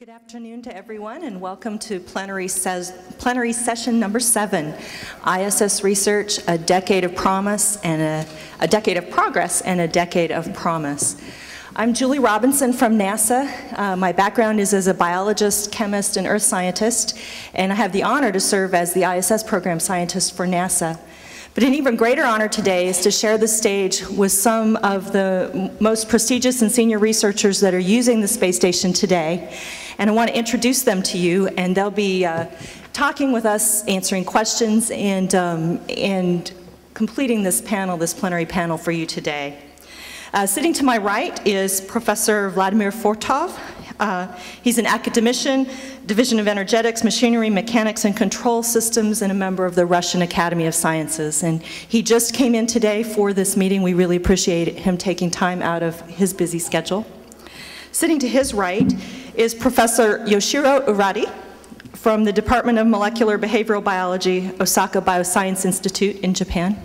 Good afternoon to everyone, and welcome to plenary session number 7, ISS Research, a decade of promise and a decade of progress and a decade of promise. I'm Julie Robinson from NASA. My background is as a biologist, chemist, and earth scientist, and I have the honor to serve as the ISS program scientist for NASA. But an even greater honor today is to share the stage with some of the most prestigious and senior researchers that are using the space station today. And I want to introduce them to you, and they'll be talking with us, answering questions, and completing this panel, this plenary panel for you today. Sitting to my right is Professor Vladimir Fortov. He's an academician, Division of Energetics, Machinery, Mechanics, and Control Systems, and a member of the Russian Academy of Sciences. And he just came in today for this meeting. We really appreciate him taking time out of his busy schedule. Sitting to his right is Professor Yoshiro Uradi from the Department of Molecular Behavioral Biology, Osaka Bioscience Institute in Japan.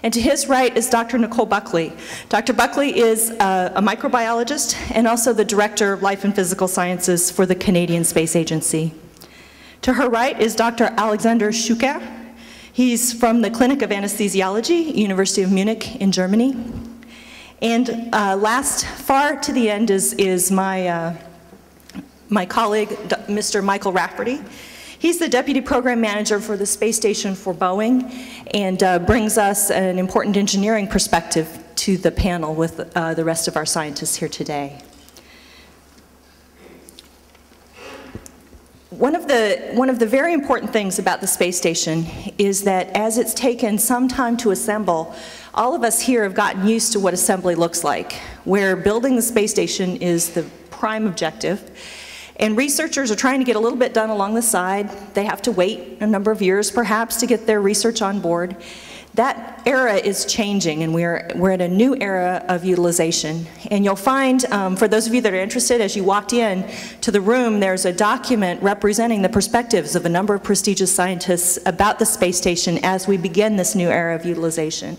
And to his right is Dr. Nicole Buckley. Dr. Buckley is a microbiologist and also the Director of Life and Physical Sciences for the Canadian Space Agency. To her right is Dr. Alexander Schuker. He's from the Clinic of Anesthesiology, University of Munich in Germany. And last, far to the end is my colleague, Mr. Michael Rafferty. He's the Deputy Program Manager for the Space Station for Boeing and brings us an important engineering perspective to the panel with the rest of our scientists here today. One of the very important things about the space station is that as it's taken some time to assemble, all of us here have gotten used to what assembly looks like, where building the space station is the prime objective. And researchers are trying to get a little bit done along the side. They have to wait a number of years, perhaps, to get their research on board. That era is changing, and we're at a new era of utilization. And you'll find, for those of you that are interested, as you walked in to the room, there's a document representing the perspectives of a number of prestigious scientists about the space station as we begin this new era of utilization.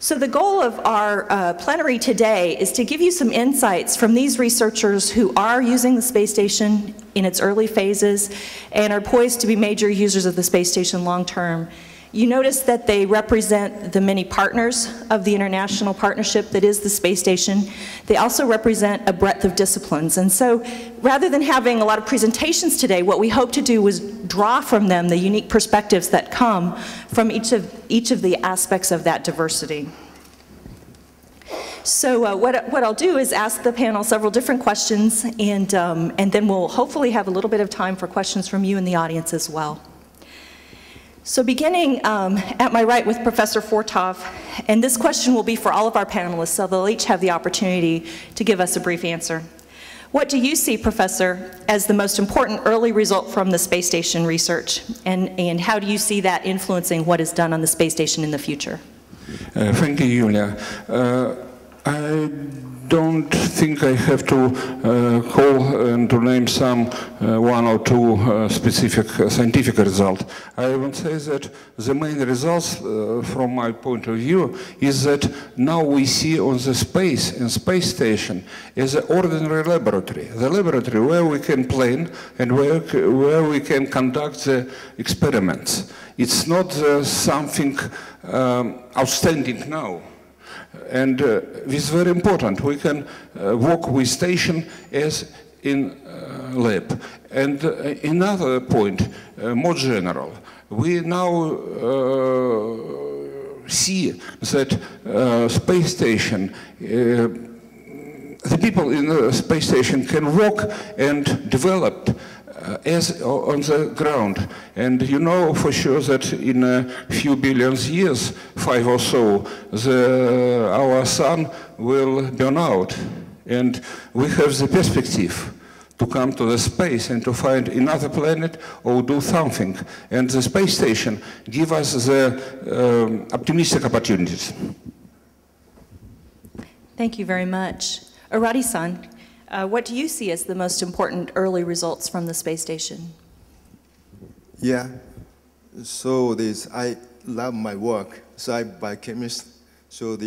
So the goal of our plenary today is to give you some insights from these researchers who are using the space station in its early phases and are poised to be major users of the space station long term. You notice that they represent the many partners of the international partnership that is the space station. They also represent a breadth of disciplines. And so rather than having a lot of presentations today, what we hope to do is draw from them the unique perspectives that come from each of the aspects of that diversity. So what I'll do is ask the panel several different questions, and then we'll hopefully have a little bit of time for questions from you in the audience as well. So beginning at my right with Professor Fortov, and this question will be for all of our panelists, so they'll each have the opportunity to give us a brief answer. What do you see, Professor, as the most important early result from the space station research, and how do you see that influencing what is done on the space station in the future? Thank you, Julia. I don't think I have to call and to name some one or two specific scientific results. I would say that the main results from my point of view is that now we see on the space station as an ordinary laboratory, the laboratory where we can plan and where we can conduct the experiments. It's not something outstanding now. And it's very important. We can work with station as in lab. And another point, more general, we now see that space station, the people in the space station can work and develop as on the ground. And you know for sure that in a few billion years, 5 or so, our sun will burn out. And we have the perspective to come to the space and to find another planet or do something. And the space station gives us the optimistic opportunities. Thank you very much. Arati-san, what do you see as the most important early results from the space station? Yeah, so I love my work. So I'm a biochemist, so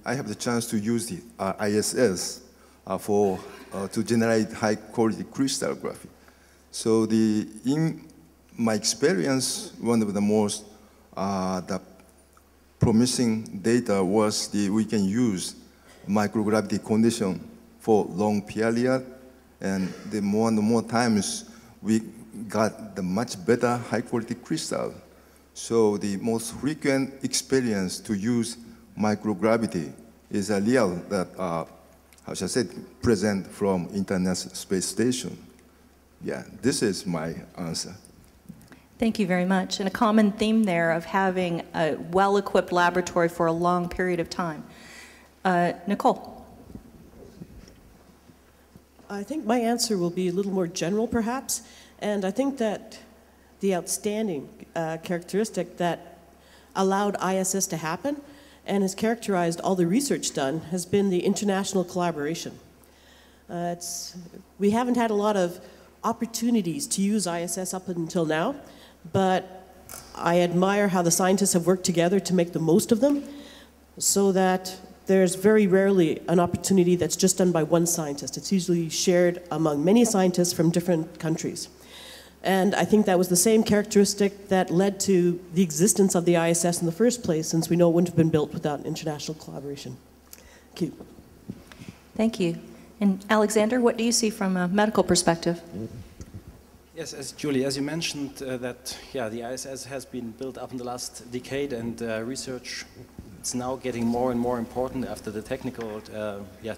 I have the chance to use the ISS to generate high-quality crystallography. So in my experience, one of the most the promising data was we can use microgravity condition for long period, and the more and more times we got the much better high-quality crystal. So the most frequent experience to use microgravity is a real that, how should I say, present from International Space Station. Yeah, this is my answer. Thank you very much. And a common theme there of having a well-equipped laboratory for a long period of time. Nicole. I think my answer will be a little more general, perhaps. And I think that the outstanding characteristic that allowed ISS to happen and has characterized all the research done has been the international collaboration. We haven't had a lot of opportunities to use ISS up until now, but I admire how the scientists have worked together to make the most of them, so that there's very rarely an opportunity that's just done by one scientist. It's usually shared among many scientists from different countries. And I think that was the same characteristic that led to the existence of the ISS in the first place, since we know it wouldn't have been built without international collaboration. Thank you. Thank you. And Alexander, what do you see from a medical perspective? Yes, Julie, as you mentioned, that the ISS has been built up in the last decade, and research is now getting more and more important after the technical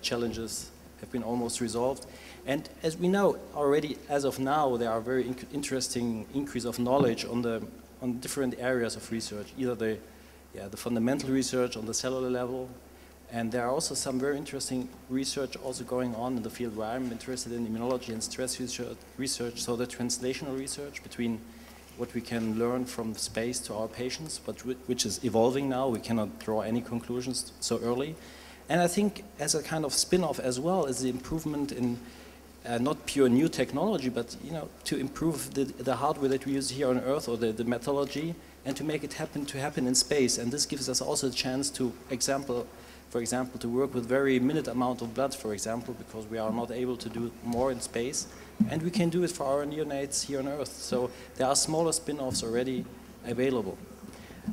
challenges have been almost resolved. And as we know already, as of now, there are very interesting increase of knowledge on different areas of research, either the fundamental research on the cellular level, and there are also some very interesting research also going on in the field where I'm interested in, immunology and stress research, so the translational research between what we can learn from space to our patients, but which is evolving now. We cannot draw any conclusions so early. And I think as a kind of spin-off as well is the improvement in not pure new technology, but to improve the hardware that we use here on Earth, or the methodology, and to make it happen in space. And this gives us also a chance to, for example, to work with very minute amount of blood, for example, because we are not able to do more in space. And we can do it for our neonates here on Earth. So there are smaller spin-offs already available.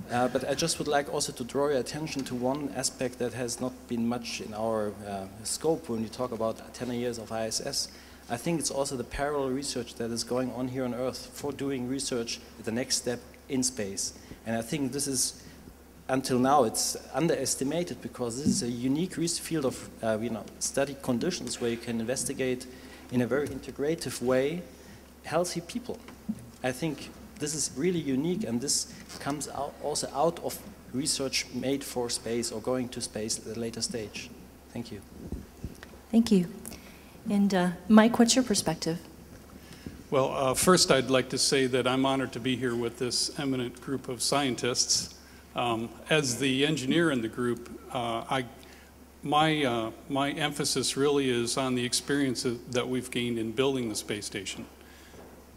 But I just would like also to draw your attention to one aspect that has not been much in our scope when we talk about 10 years of ISS. I think it's also the parallel research that is going on here on Earth for doing research at the next step in space. And I think this is, until now, it's underestimated, because this is a unique field of study conditions where you can investigate in a very integrative way healthy people. I think this is really unique, and this comes also out of research made for space or going to space at a later stage. Thank you. Thank you. And Mike, what's your perspective? Well, first I'd like to say that I'm honored to be here with this eminent group of scientists. As the engineer in the group, my emphasis really is on the experience that we've gained in building the space station.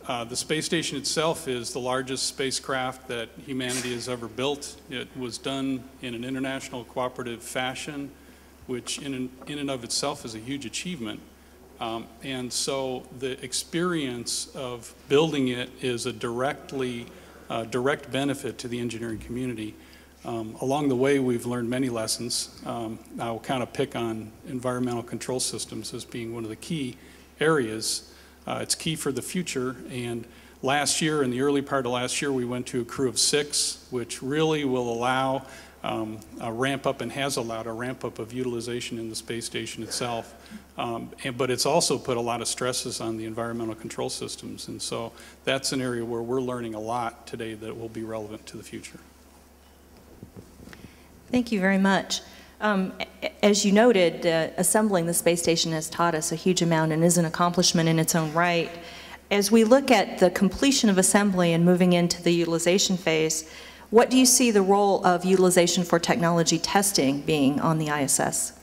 The space station itself is the largest spacecraft that humanity has ever built. It was done in an international cooperative fashion, which in and of itself is a huge achievement. And so the experience of building it is a direct benefit to the engineering community. Along the way, we've learned many lessons. I'll kind of pick on environmental control systems as being one of the key areas. It's key for the future, and last year, in the early part of last year, we went to a crew of 6, which really will allow a ramp up, and has allowed a ramp up of utilization in the space station itself. But it's also put a lot of stresses on the environmental control systems, and so that's an area where we're learning a lot today that will be relevant to the future. Thank you very much. As you noted, assembling the space station has taught us a huge amount and is an accomplishment in its own right. As we look at the completion of assembly and moving into the utilization phase, what do you see the role of utilization for technology testing being on the ISS?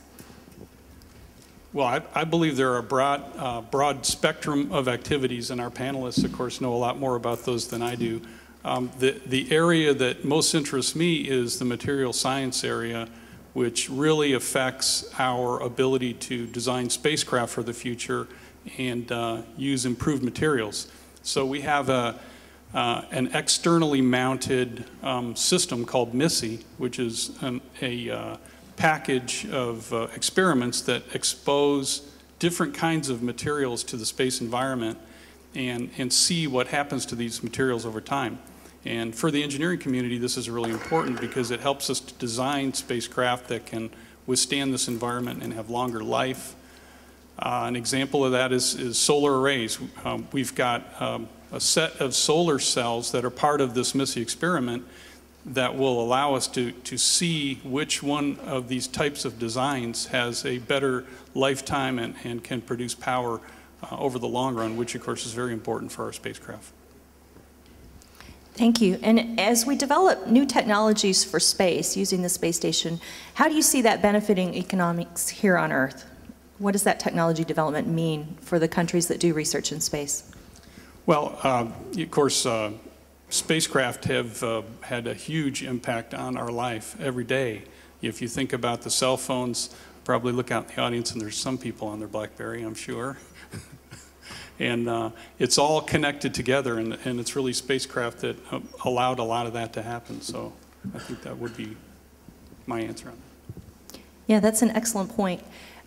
Well, I believe there are a broad spectrum of activities, and our panelists, of course, know a lot more about those than I do. The area that most interests me is the material science area, which really affects our ability to design spacecraft for the future and use improved materials. So we have an externally mounted system called MISSI, which is a package of experiments that expose different kinds of materials to the space environment and see what happens to these materials over time. And for the engineering community, this is really important because it helps us to design spacecraft that can withstand this environment and have longer life. An example of that is solar arrays. We've got a set of solar cells that are part of this MISSI experiment that will allow us to see which one of these types of designs has a better lifetime and can produce power over the long run, which of course is very important for our spacecraft. Thank you. And as we develop new technologies for space using the space station, how do you see that benefiting economics here on Earth? What does that technology development mean for the countries that do research in space? Well, of course, spacecraft have had a huge impact on our life every day. If you think about the cell phones, probably look out in the audience and there's some people on their BlackBerry, I'm sure. And it's all connected together, and it's really spacecraft that allowed a lot of that to happen. So I think that would be my answer on that. Yeah, that's an excellent point.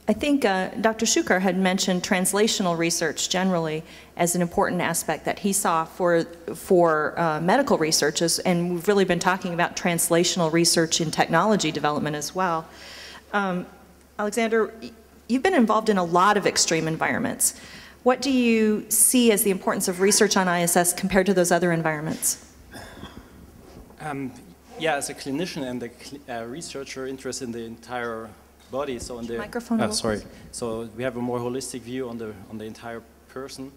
I think Dr. Shukar had mentioned translational research generally as an important aspect that he saw for medical research, and we've really been talking about translational research in technology development as well. Alexander, you've been involved in a lot of extreme environments. What do you see as the importance of research on ISS compared to those other environments? Yeah, as a clinician and a researcher interested in the entire body, so on the microphone. Sorry. So we have a more holistic view on the entire person.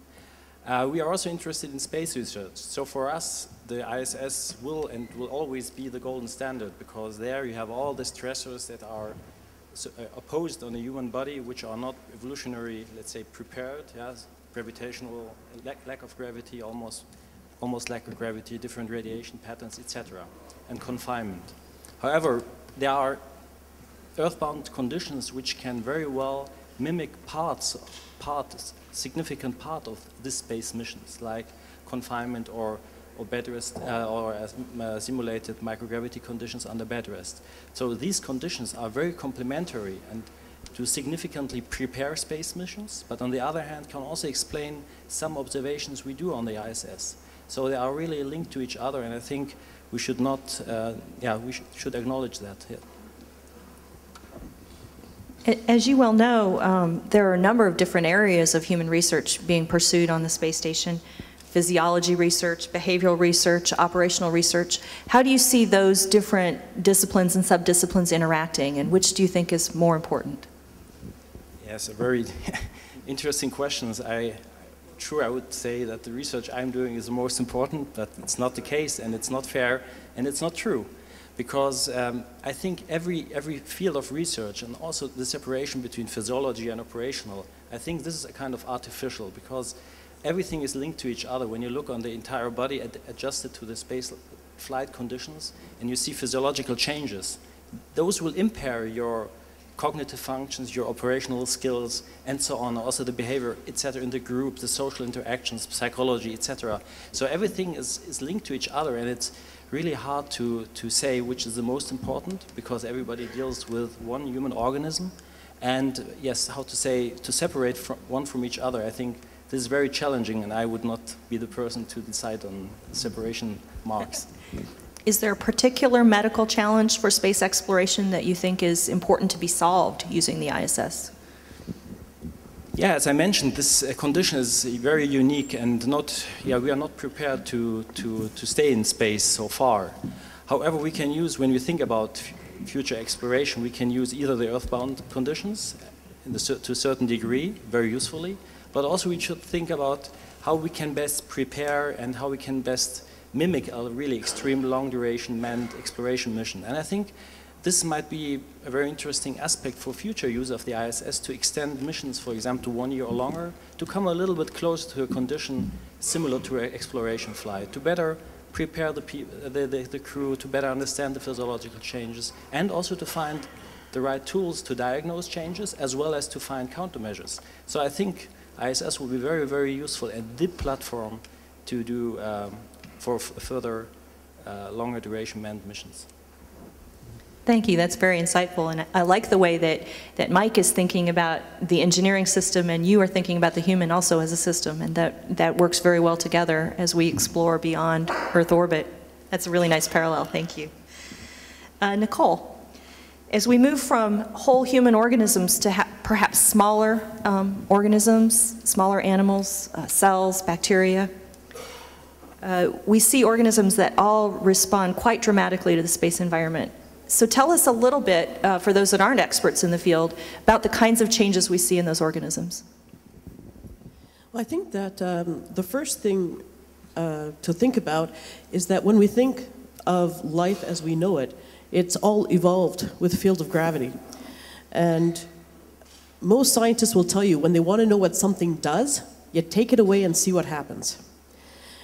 We are also interested in space research. So for us, the ISS will always be the golden standard, because there you have all the stressors that are opposed on the human body, which are not evolutionary, let's say, prepared. Yes, gravitational lack of gravity, almost lack of gravity, different radiation patterns, etc., and confinement. However, there are earthbound conditions which can very well mimic significant part of this space missions, like confinement or bed rest or simulated microgravity conditions under bed rest. So these conditions are very complementary and to significantly prepare space missions, but on the other hand can also explain some observations we do on the ISS. So they are really linked to each other, and I think we should not, we should acknowledge that. Yeah. As you well know, there are a number of different areas of human research being pursued on the space station. Physiology research, behavioral research, operational research. How do you see those different disciplines and subdisciplines interacting, and which do you think is more important? Yes, a very interesting questions. I would say that the research I'm doing is the most important, but it's not the case, and it's not fair, and it's not true. Because I think every field of research, and also the separation between physiology and operational, I think this is a kind of artificial, because everything is linked to each other. When you look on the entire body adjusted to the space flight conditions, and you see physiological changes, those will impair your cognitive functions, your operational skills, and so on, also the behavior, etc., in the group, the social interactions, psychology, etc. So everything is linked to each other, and it's really hard to say which is the most important, because everybody deals with one human organism. And yes, how to say, to separate one from each other, I think this is very challenging, and I would not be the person to decide on separation marks. Is there a particular medical challenge for space exploration that you think is important to be solved using the ISS? Yeah, as I mentioned, this condition is very unique, and we are not prepared to stay in space so far. However, we can use, when we think about future exploration, we can use either the earthbound conditions to a certain degree, very usefully, but also we should think about how we can best prepare and how we can best mimic a really extreme long-duration manned exploration mission. And I think this might be a very interesting aspect for future use of the ISS, to extend missions, for example, to 1 year or longer, to come a little bit closer to a condition similar to an exploration flight, to better prepare the crew, to better understand the physiological changes, and also to find the right tools to diagnose changes as well as to find countermeasures. So I think ISS will be very, very useful and the platform to do for further longer duration manned missions. Thank you, that's very insightful, and I like the way that Mike is thinking about the engineering system and you are thinking about the human also as a system, and that works very well together as we explore beyond Earth orbit. That's a really nice parallel, thank you. Nicole, as we move from whole human organisms to perhaps smaller organisms, smaller animals, cells, bacteria, we see organisms that all respond quite dramatically to the space environment. So tell us a little bit, for those that aren't experts in the field, about the kinds of changes we see in those organisms. Well, I think that the first thing to think about is that when we think of life as we know it, it's all evolved with the field of gravity. And most scientists will tell you when they want to know what something does, you take it away and see what happens.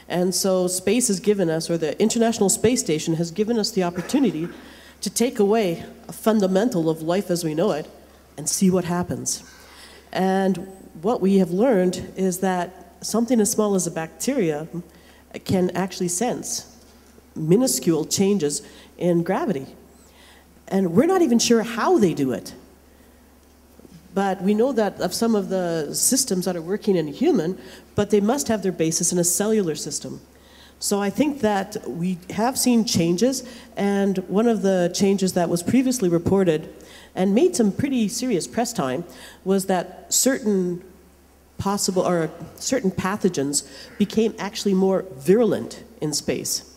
And so space has given us, or the International Space Station has given us the opportunity to take away a fundamental of life as we know it and see what happens. And what we have learned is that something as small as a bacteria can actually sense minuscule changes in gravity. And we're not even sure how they do it. But we know that of some of the systems that are working in a human, but they must have their basis in a cellular system. So I think that we have seen changes, and one of the changes that was previously reported and made some pretty serious press time was that certain pathogens became actually more virulent in space.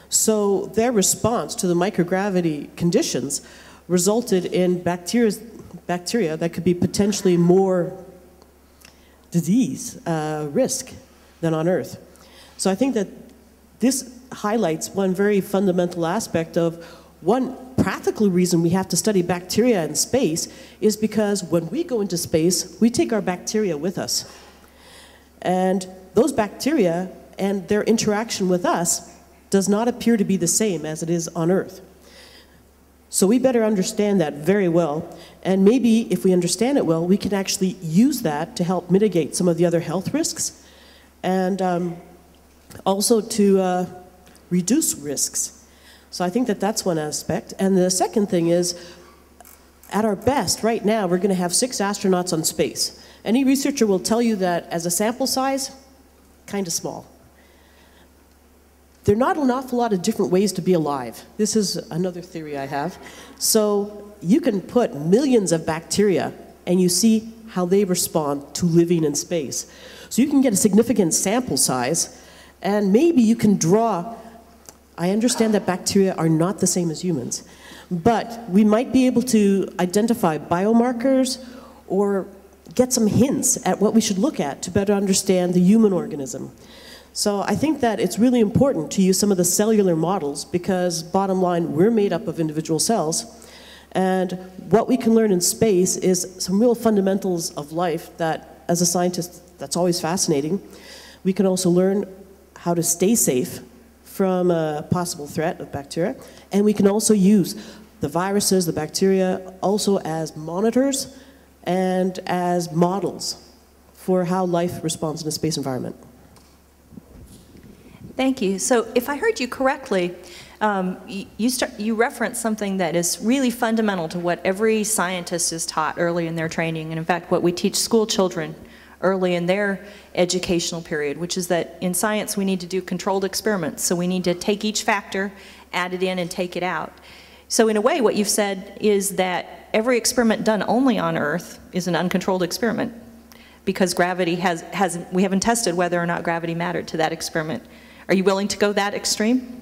So their response to the microgravity conditions resulted in bacteria that could be potentially more disease risk than on Earth. So I think that this highlights one very fundamental aspect of one practical reason we have to study bacteria in space is because when we go into space, we take our bacteria with us. And those bacteria and their interaction with us does not appear to be the same as it is on Earth. So we better understand that very well, and maybe if we understand it well, we can actually use that to help mitigate some of the other health risks, and also to reduce risks. So I think that that's one aspect. And the second thing is, at our best, right now, we're going to have 6 astronauts on space. Any researcher will tell you that as a sample size, kind of small. There are not an awful lot of different ways to be alive. This is another theory I have. So you can put millions of bacteria and you see how they respond to living in space. So you can get a significant sample size, and maybe you can draw. I understand that bacteria are not the same as humans, but we might be able to identify biomarkers or get some hints at what we should look at to better understand the human organism. So I think that it's really important to use some of the cellular models because, bottom line, we're made up of individual cells. And what we can learn in space is some real fundamentals of life that, as a scientist, that's always fascinating. We can also learn how to stay safe from a possible threat of bacteria. And we can also use the viruses, the bacteria, also as monitors and as models for how life responds in a space environment. Thank you. So if I heard you correctly, you referenced something that is really fundamental to what every scientist is taught early in their training, and in fact what we teach school children early in their educational period, which is that in science we need to do controlled experiments. So we need to take each factor, add it in, and take it out. So in a way what you've said is that every experiment done only on Earth is an uncontrolled experiment because gravity we haven't tested whether or not gravity mattered to that experiment. Are you willing to go that extreme?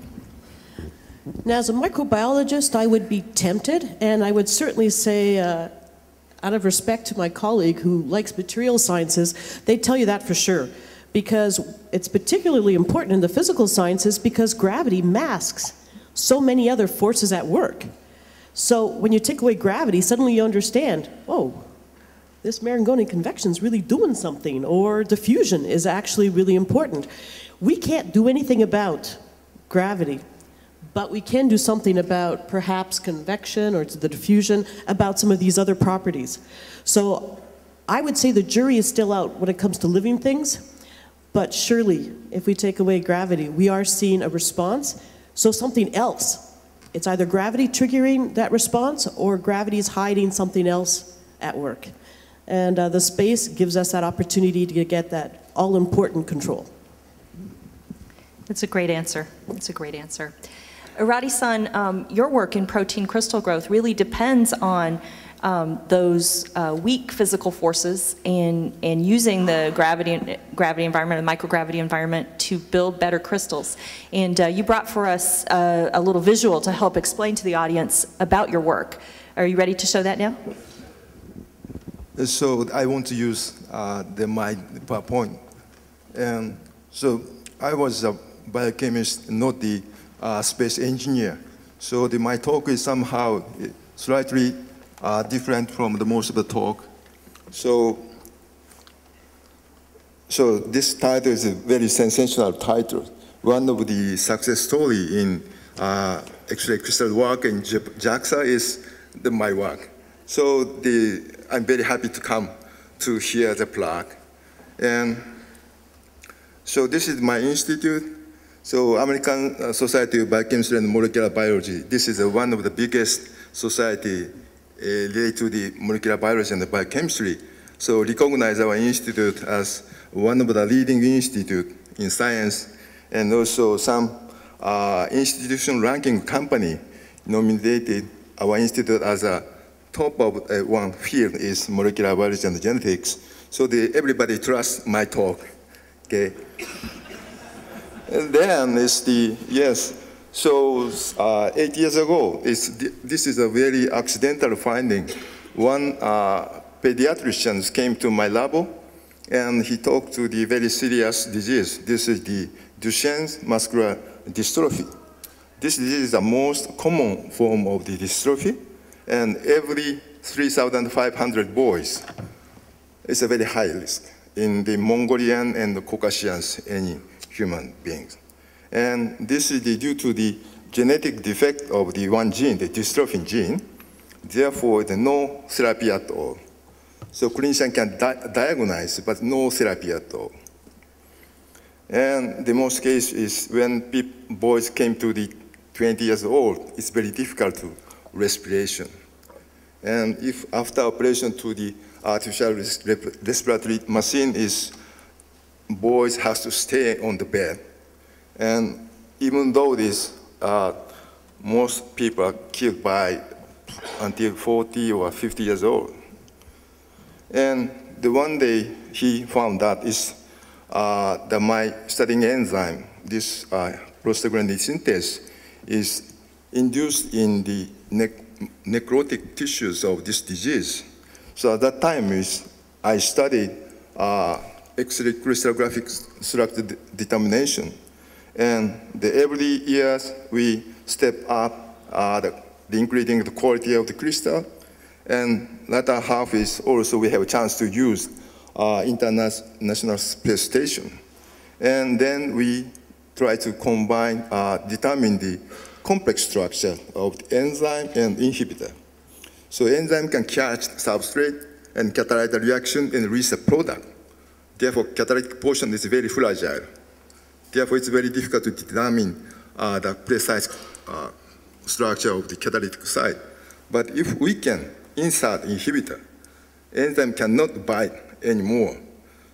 Now, as a microbiologist, I would be tempted, and I would certainly say, out of respect to my colleague who likes material sciences, they'd tell you that for sure, because it's particularly important in the physical sciences because gravity masks so many other forces at work. So when you take away gravity, suddenly you understand, oh, this Marangoni convection is really doing something, or diffusion is actually really important. We can't do anything about gravity, but we can do something about perhaps convection or the diffusion, about some of these other properties. So I would say the jury is still out when it comes to living things, but surely if we take away gravity, we are seeing a response. So something else, it's either gravity triggering that response or gravity is hiding something else at work. And the space gives us that opportunity to get that all-important control. That's a great answer. That's a great answer. Arati-san, your work in protein crystal growth really depends on those weak physical forces and using the gravity environment, the microgravity environment to build better crystals. And you brought for us a little visual to help explain to the audience about your work. Are you ready to show that now? So I want to use my PowerPoint. And so I was a biochemist, not the space engineer. So my talk is somehow slightly different from the most of the talk. So this title is a very sensational title. One of the success story in X-ray crystal work in JAXA is my work. So I'm very happy to come to hear the plaque. And so this is my institute. So American Society of Biochemistry and Molecular Biology. This is one of the biggest society related to the molecular biology and the biochemistry. So recognize our institute as one of the leading institute in science, and also some institution ranking company nominated our institute as a top of one field is molecular biology and genetics. So everybody trusts my talk, okay? And then is so 8 years ago, this is a very accidental finding. One pediatrician came to my lab, and he talked to the very serious disease. This is the Duchenne's muscular dystrophy. This disease is the most common form of the dystrophy, and every 3,500 boys, it's a very high risk in the Mongolian and the Caucasians, any human beings. And this is due to the genetic defect of the one gene, the dystrophin gene. Therefore, there's no therapy at all. So clinician can diagnose, but no therapy at all. And the most case is when boys came to the 20 years old, it's very difficult to respiration. And if after operation to the artificial respiratory machine boys have to stay on the bed. And even though most people are killed by until 40 or 50 years old. And the one day he found that my studying enzyme, this prostaglandin synthase, is induced in the necrotic tissues of this disease. So at that time I studied X-ray crystallographic structure determination. And every year we step up increasing the quality of the crystal. And latter half is also we have a chance to use International Space Station. And then we try to combine, determine the complex structure of the enzyme and inhibitor. So enzyme can catch substrate and catalyze the reaction and release a product. Therefore, catalytic portion is very fragile. Therefore, it's very difficult to determine the precise structure of the catalytic site. But if we can insert inhibitor, enzyme cannot bind anymore.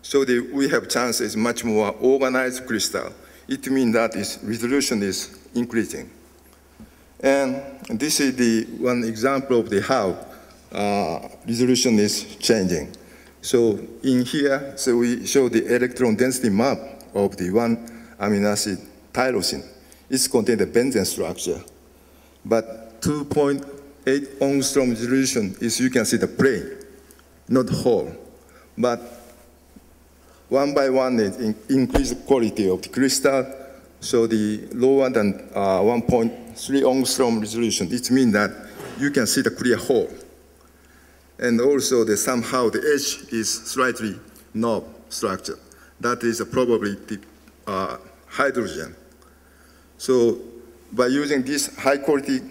So we have chances much more organized crystal. It means that its resolution is increasing. And this is the one example of how resolution is changing. So in here, so we show the electron density map of the one amino acid tyrosine. It's contained a benzene structure. But 2.8 angstrom resolution is, you can see the plane, not whole. But one by one, it increased the quality of the crystal. So the lower than 1.3 angstrom resolution, it means that you can see the clear hole. And also somehow the edge is slightly knob structure. That is probably the hydrogen. So by using this high-quality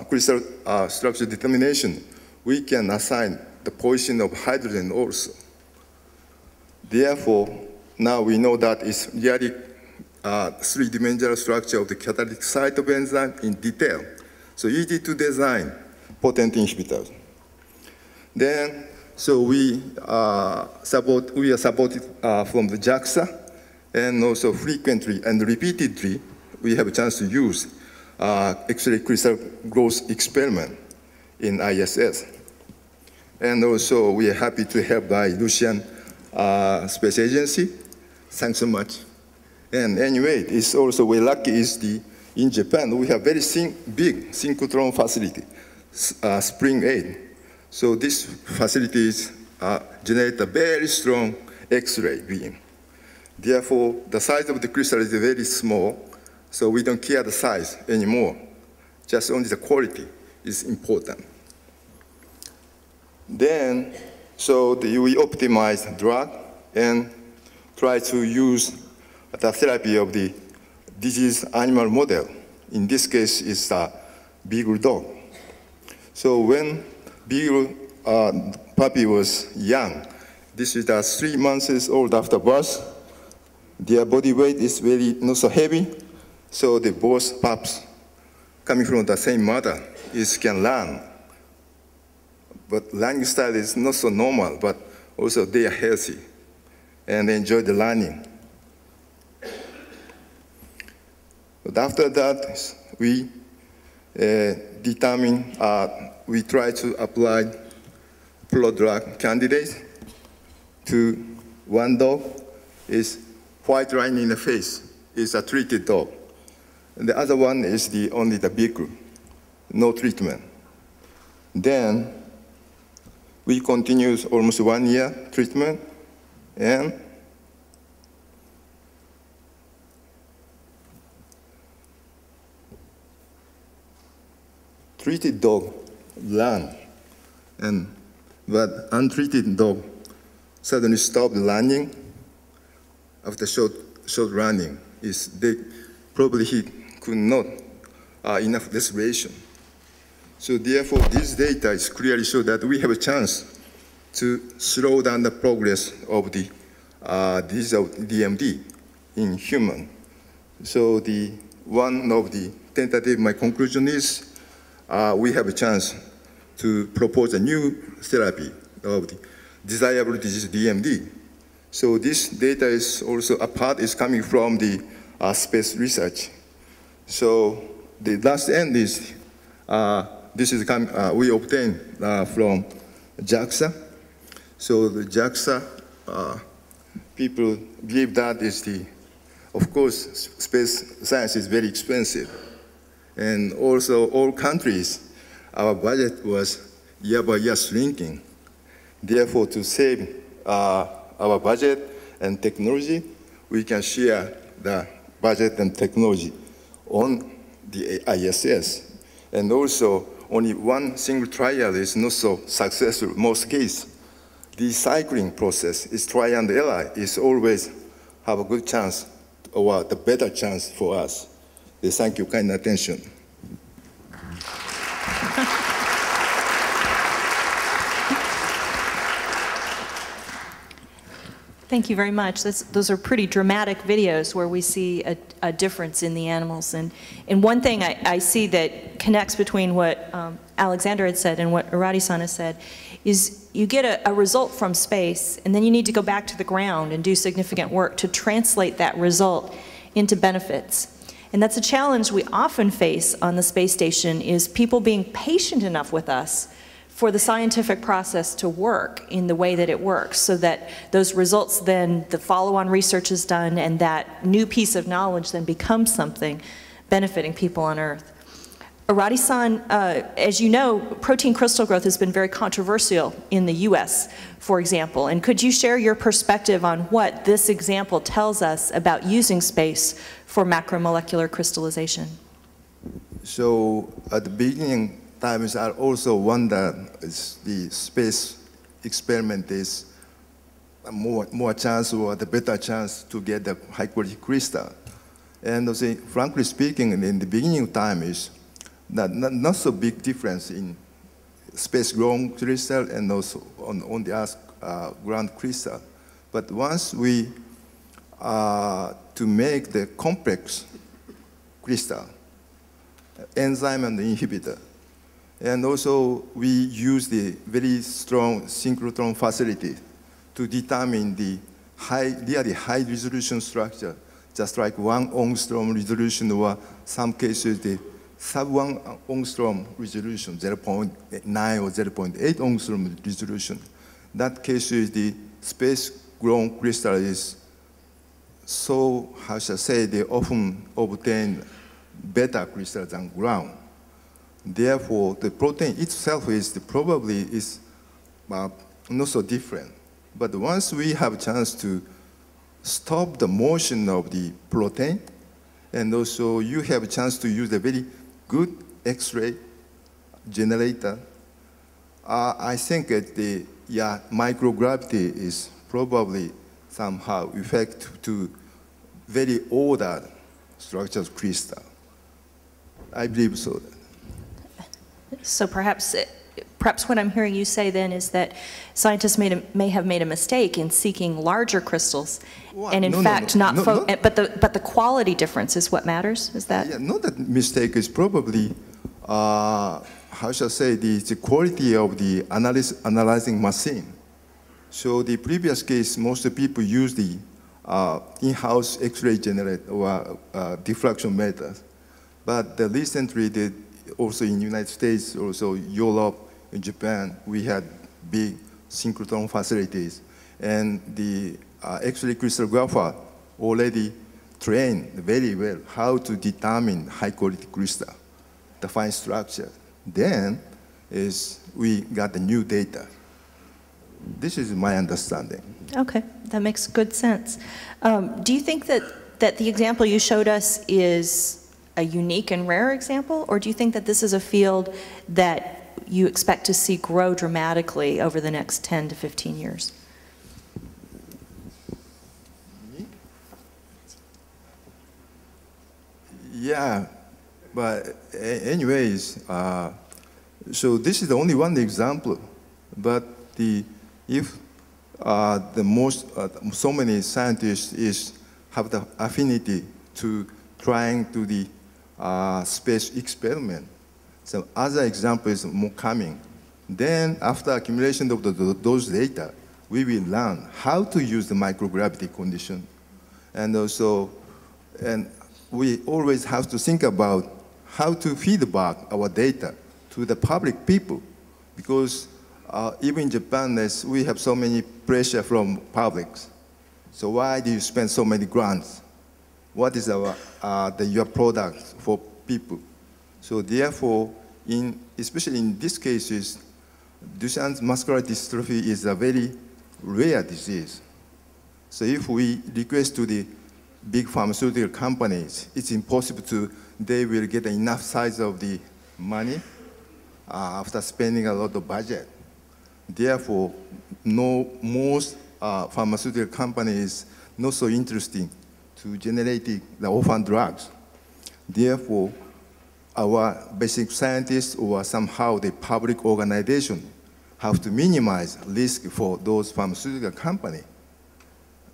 crystal structure determination, we can assign the position of hydrogen also. Therefore, now we know that it's really three-dimensional structure of the catalytic site of enzyme in detail. So easy to design potent inhibitors. Then, so we are supported from the JAXA, and also frequently and repeatedly, we have a chance to use X-ray crystal growth experiment in ISS. And also, we are happy to help by Russian Space Agency. Thanks so much. And anyway, it's also we're lucky in Japan, we have very big synchrotron facility, Spring 8. So these facilities generate a very strong X-ray beam. Therefore, the size of the crystal is very small, so we don't care the size anymore. Just only the quality is important. Then, so we optimize drug and try to use the therapy of the disease animal model. In this case, it's a beagle dog. So when beagle puppy was young, this is 3 months old after birth. Their body weight is not so heavy, so the both pups coming from the same mother can learn. But learning style is not so normal, but also they are healthy and enjoy the learning. But after that, we we try to apply pro-drug candidates to one dog. Is white line in the face is a treated dog. And the other one is only the beagle, no treatment. Then we continue almost 1 year treatment, and treated dog learn, but untreated dog suddenly stopped running after short running. Probably he could not enough respiration. So therefore, this data is clearly show that we have a chance to slow down the progress of the disease of DMD in human. So one of the tentative, my conclusion is we have a chance to propose a new therapy of the desirable disease DMD. So this data is also is coming from the space research. So the last end is we obtained from JAXA. So the JAXA people believe that of course, space science is very expensive. And also all countries, our budget was year by year shrinking. Therefore, to save our budget and technology, we can share the budget and technology on the ISS. And also, only one single trial is not so successful. Most cases, the cycling process is try and error is always have a good chance or the better chance for us. Thank you, kind attention. Thank you very much. Those are pretty dramatic videos where we see a difference in the animals. And one thing I see that connects between what Alexander had said and what Arati-san has said is you get a result from space, and then you need to go back to the ground and do significant work to translate that result into benefits. And that's a challenge we often face on the space station, is people being patient enough with us for the scientific process to work in the way that it works, so that those results then, the follow-on research is done, and that new piece of knowledge then becomes something benefiting people on Earth. Arati-san, as you know, protein crystal growth has been very controversial in the US, for example. And could you share your perspective on what this example tells us about using space for macromolecular crystallization? So at the beginning, times I also wonder the space experiment is more chance or the better chance to get the high quality crystal. And also, frankly speaking, in the beginning of time is not so big difference in space-grown crystal and also on the Earth ground crystal. But once we, to make the complex crystal, enzyme and the inhibitor, and also we use the very strong synchrotron facility to determine the really high resolution structure, just like 1 angstrom resolution, or some cases the sub 1 angstrom resolution, 0.9 or 0.8 angstrom resolution. That case is the space-grown crystal is so, how shall I say, they often obtain better crystals than ground. Therefore, the protein itself is probably is not so different. But once we have a chance to stop the motion of the protein, and also you have a chance to use a very good X-ray generator, I think that the microgravity is probably somehow effect to very ordered structures crystal. I believe so. So perhaps what I'm hearing you say then is that scientists may have made a mistake in seeking larger crystals, and in fact but the quality difference is what matters. Is that? Yeah, not that mistake is probably how shall I say the quality of the analyzing machine. So the previous case, most of the people use the in-house X-ray generator or diffraction method, but recently also in the United States, also Europe, in Japan, we had big synchrotron facilities, and the X-ray crystallographer already trained very well how to determine high-quality crystal, the fine structure. Then we got the new data. This is my understanding. Okay, that makes good sense. Do you think that the example you showed us is a unique and rare example, or do you think that this is a field that you expect to see grow dramatically over the next 10 to 15 years? Yeah, but anyways, so this is only one example, but if so many scientists have the affinity to trying to the space experiment. So other examples more coming. Then after accumulation of those data, we will learn how to use the microgravity condition. And also, we always have to think about how to feedback our data to the public people, because even in Japan, we have so many pressure from publics. So why do you spend so many grants? What is your product for people? So therefore, especially in these cases, Duchenne's muscular dystrophy is a very rare disease. So if we request to the big pharmaceutical companies, it's impossible they will get enough size of the money after spending a lot of budget. Therefore, most pharmaceutical companies not so interesting to generate the orphan drugs. Therefore, our basic scientists or somehow the public organization have to minimize risk for those pharmaceutical companies.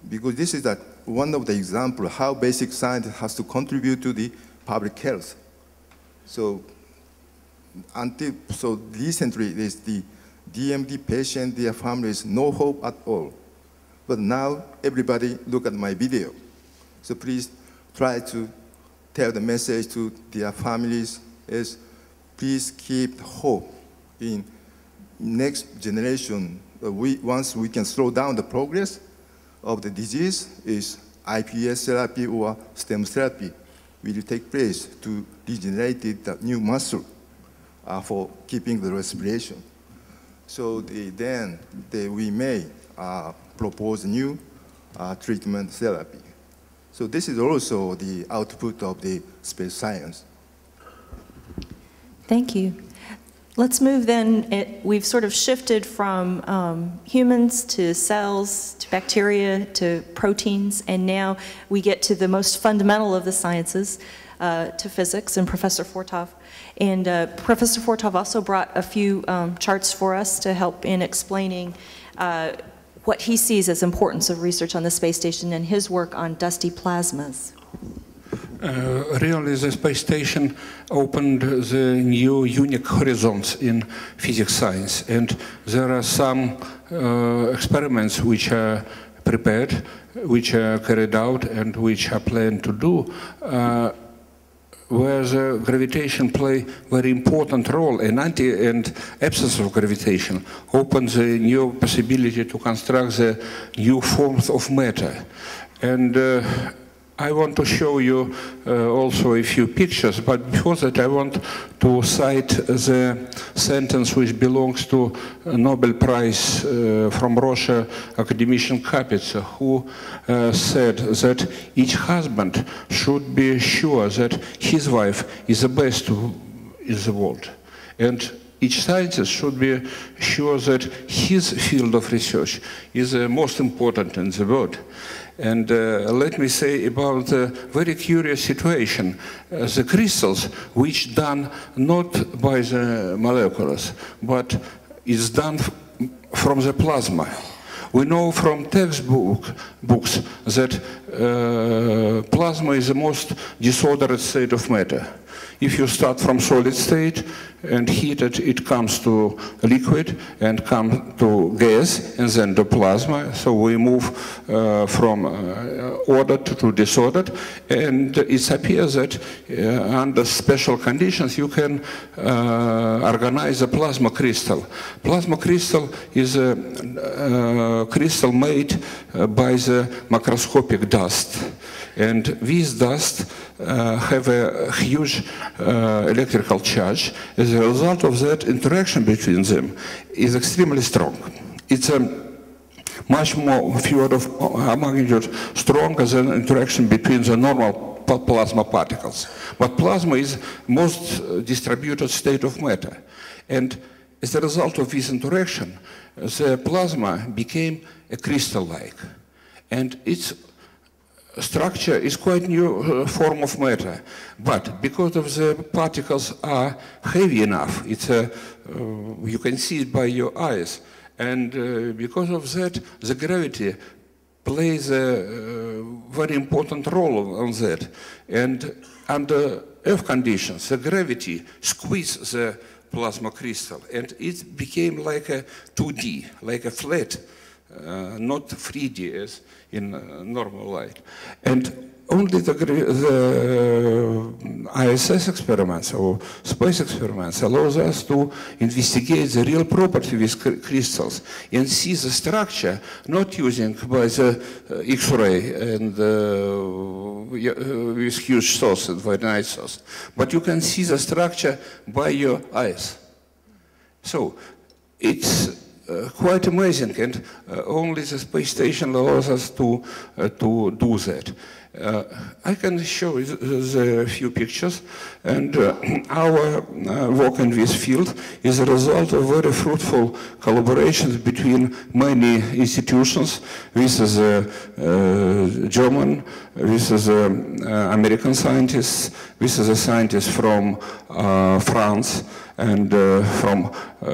Because this is one of the examples how basic science has to contribute to the public health. So recently, there's the DMD patient, their families, no hope at all. But now everybody look at my video. So please try to tell the message to their families is please keep hope in next generation. Once we can slow down the progress of the disease, is iPS therapy or stem therapy will take place to regenerate the new muscle for keeping the respiration. So then we may propose new treatment therapy. So this is also the output of the space science. Thank you. Let's move then. We've sort of shifted from humans to cells, to bacteria, to proteins, and now we get to the most fundamental of the sciences, to physics, and Professor Fortov. And Professor Fortov also brought a few charts for us to help in explaining what he sees as importance of research on the space station and his work on dusty plasmas. Really, the space station opened the new unique horizons in physics science, and there are some experiments which are prepared, which are carried out, and which are planned to do, where the gravitation play very important role, and absence of gravitation opens a new possibility to construct the new forms of matter. And I want to show you also a few pictures, but before that I want to cite the sentence which belongs to a Nobel Prize from Russia academician Kapitsa, who said that each husband should be sure that his wife is the best in the world. And each scientist should be sure that his field of research is the most important in the world. And let me say about a very curious situation. The crystals, which done not by the molecules, but is done from the plasma. We know from textbooks that plasma is the most disordered state of matter. If you start from solid state and heat it, it comes to liquid and comes to gas and then to plasma. So we move from ordered to disordered, and it appears that under special conditions you can organize a plasma crystal. Plasma crystal is a crystal made by the macroscopic dust. And this dust have a huge electrical charge. As a result of that, interaction between them is extremely strong. It's a much more few of magnitude stronger than interaction between the normal plasma particles. But plasma is most distributed state of matter. And as a result of this interaction, the plasma became a crystal-like. And its structure is quite new form of matter, but because of the particles are heavy enough, it's you can see it by your eyes, and because of that, the gravity plays a very important role on that. And under Earth conditions, the gravity squeezes the plasma crystal, and it became like a 2D, like a flat, not 3D as in normal light. And only the ISS experiments or space experiments allows us to investigate the real property with crystals and see the structure not using by the X-ray and with huge source and very nice source, but you can see the structure by your eyes. So it's quite amazing, and only the space station allows us to do that. I can show you the few pictures, and our work in this field is a result of very fruitful collaborations between many institutions. This is German, this is American scientists, this is a scientist from France, and from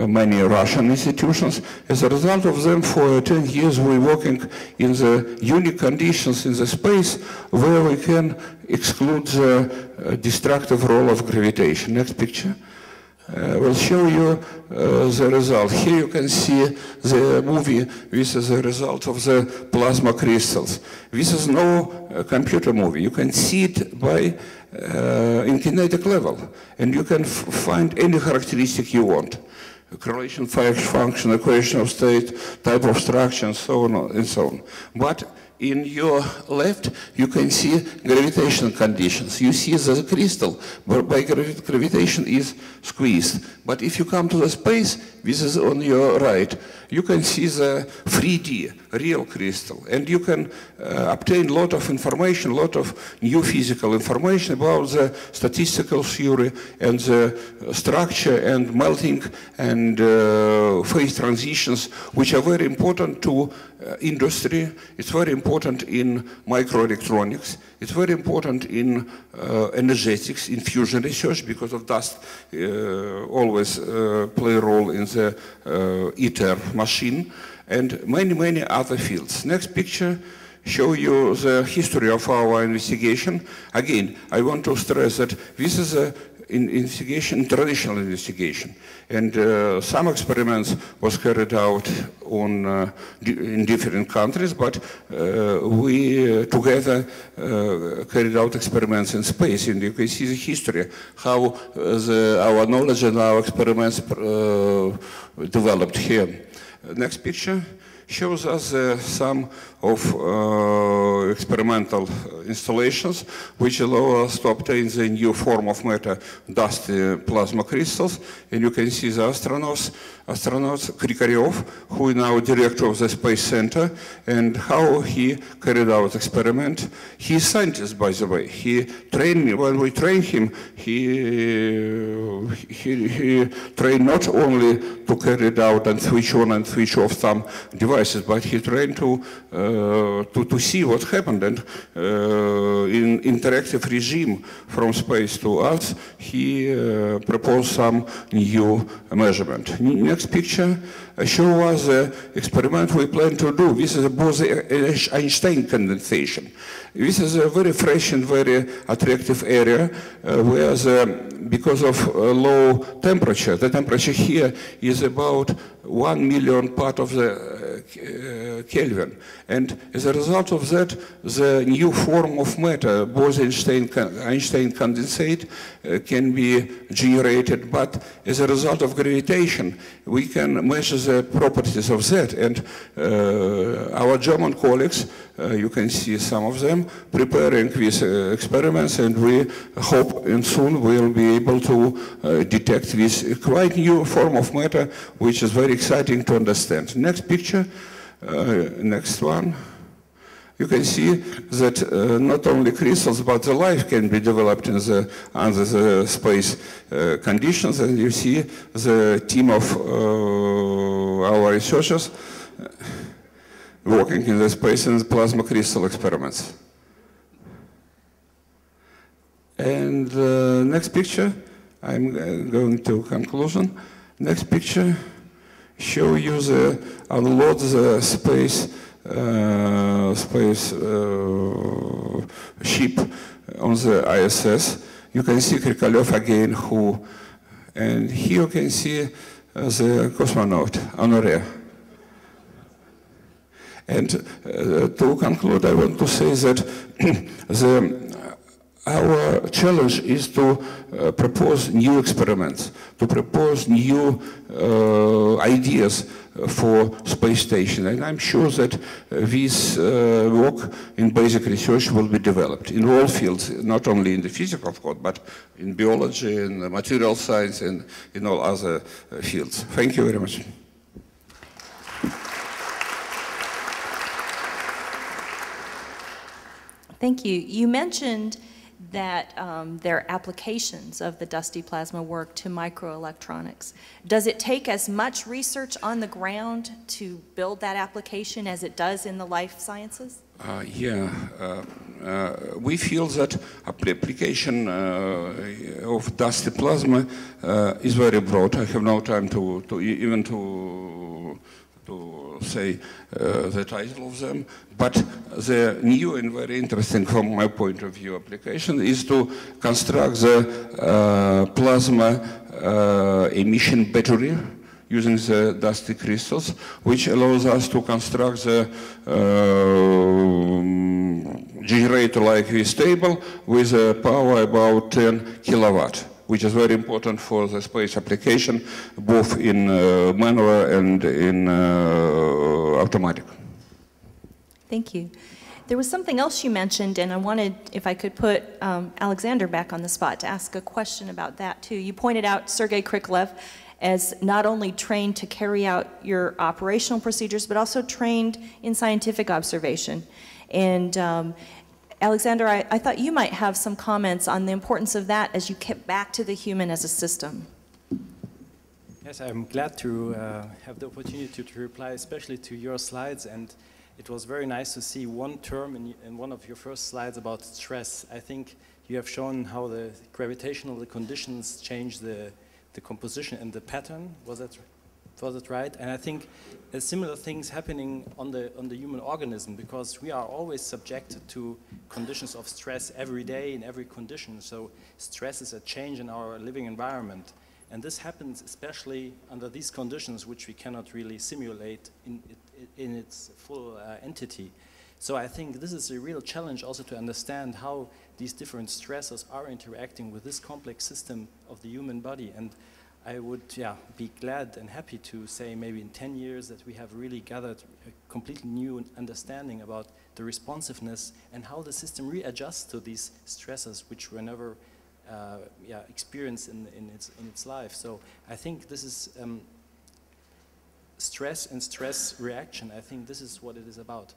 many Russian institutions. As a result of them, for 10 years we're working in the unique conditions in the space where we can exclude the destructive role of gravitation. Next picture. We'll show you the result. Here you can see the movie. This is the result of the plasma crystals. This is no computer movie. You can see it by in kinetic level, and you can find any characteristic you want. Correlation function, equation of state, type of structure, and so on and so on. But in your left, you can see gravitational conditions. You see the crystal, but by gravitation is squeezed. But if you come to the space, this is on your right. you can see the 3D, real crystal, and you can obtain a lot of information, a lot of new physical information about the statistical theory and the structure and melting and phase transitions, which are very important to industry. It's very important in microelectronics. It's very important in energetics, in fusion research, because of dust always play a role in the ITER machine, and many, many other fields. Next picture show you the history of our investigation. Again, I want to stress that this is a investigation, traditional investigation, and some experiments was carried out on in different countries, but we together carried out experiments in space, and you can see the history, how our knowledge and our experiments developed here. Next picture shows us some of experimental installations which allow us to obtain the new form of matter, dusty plasma crystals. And you can see the astronauts Krikaryov, who is now director of the Space Center, and how he carried out experiment. He is scientist, by the way. He trained, when we trained him, he trained not only to carry it out and switch on and switch off some devices, but he trained to see what happened, and in interactive regime from space to Earth, he proposed some new measurement. Next picture shows us the experiment we plan to do. This is a Bose-Einstein condensation. This is a very fresh and very attractive area where because of low temperature, the temperature here is about 1 million part of the Kelvin. And as a result of that, the new form of matter, Bose-Einstein condensate, can be generated. But as a result of gravitation, we can measure the properties of that. And our German colleagues, you can see some of them, preparing these experiments, and we hope and soon we'll be able to detect this quite new form of matter, which is very exciting to understand. Next picture, next one. You can see that not only crystals, but the life can be developed in under the space conditions, and you see the team of our researchers working in the space and plasma crystal experiments. And next picture, I'm going to conclusion. Next picture show you unload the space ship on the ISS. You can see Krikaryov again, and here you can see the cosmonaut Honoré. And to conclude, I want to say that our challenge is to propose new experiments, to propose new ideas for space station. And I'm sure that this work in basic research will be developed in all fields, not only in the physics, of course, but in biology, in material science, and in all other fields. Thank you very much. Thank you. You mentioned that there are applications of the dusty plasma work to microelectronics. Does it take as much research on the ground to build that application as it does in the life sciences? We feel that application of dusty plasma is very broad. I have no time to say the title of them, but the new and very interesting from my point of view application is to construct the plasma emission battery using the dusty crystals, which allows us to construct the generator like this table with a power about 10 kilowatt, which is very important for the space application, both in manual and in automatic. Thank you. There was something else you mentioned, and I wanted, if I could put Alexander back on the spot to ask a question about that too. You pointed out Sergei Krikalev as not only trained to carry out your operational procedures, but also trained in scientific observation. And Alexander, I thought you might have some comments on the importance of that as you get back to the human as a system. Yes, I'm glad to have the opportunity to reply, especially to your slides. And it was very nice to see one term in one of your first slides about stress. I think you have shown how the gravitational conditions change the composition and the pattern. Was that right? And I think there's similar things happening on the human organism, because we are always subjected to conditions of stress every day in every condition. So stress is a change in our living environment. And this happens especially under these conditions, which we cannot really simulate in its full entity. So I think this is a real challenge also to understand how these different stressors are interacting with this complex system of the human body. And I would be glad and happy to say maybe in 10 years that we have really gathered a completely new understanding about the responsiveness and how the system readjusts to these stressors which were never experienced in its life. So I think this is stress and stress reaction. I think this is what it is about.